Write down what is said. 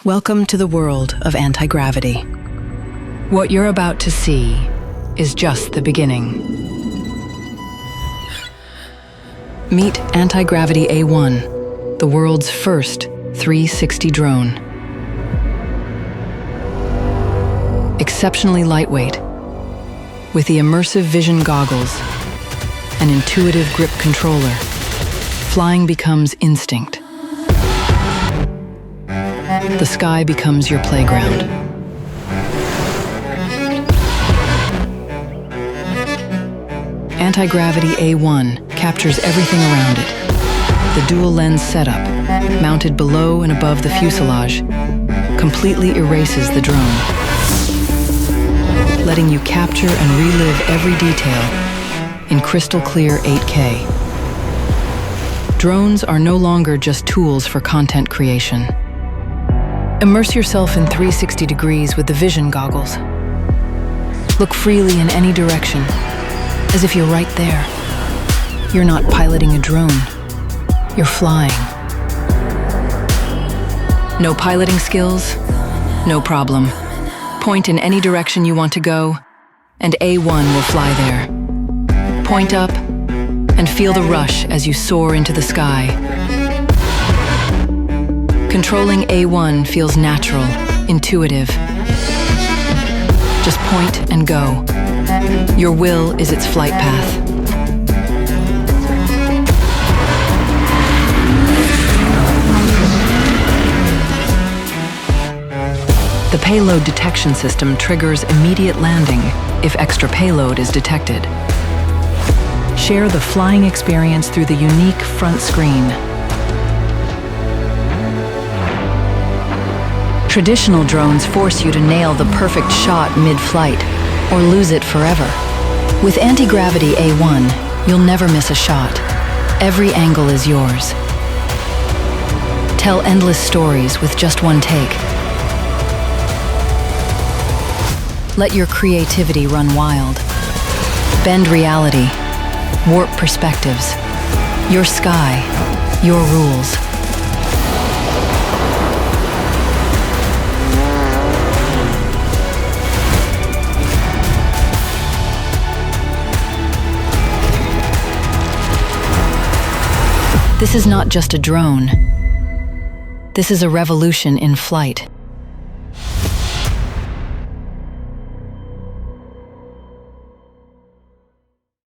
Welcome to the world of anti-gravity. What you're about to see is just the beginning. Meet Antigravity A1, the world's first 360 drone. Exceptionally lightweight, with the immersive vision goggles, an intuitive grip controller, flying becomes instinct. The sky becomes your playground. Antigravity A1 captures everything around it. The dual lens setup, mounted below and above the fuselage, completely erases the drone, letting you capture and relive every detail in crystal clear 8K. Drones are no longer just tools for content creation. Immerse yourself in 360 degrees with the vision goggles. Look freely in any direction, as if you're right there. You're not piloting a drone, you're flying. No piloting skills? No problem. Point in any direction you want to go, and A1 will fly there. Point up, and feel the rush as you soar into the sky. Controlling A1 feels natural, intuitive. Just point and go. Your will is its flight path. The payload detection system triggers immediate landing if extra payload is detected. Share the flying experience through the unique front screen. Traditional drones force you to nail the perfect shot mid-flight, or lose it forever. With Antigravity A1, you'll never miss a shot. Every angle is yours. Tell endless stories with just one take. Let your creativity run wild. Bend reality. Warp perspectives. Your sky, your rules. This is not just a drone. This is a revolution in flight.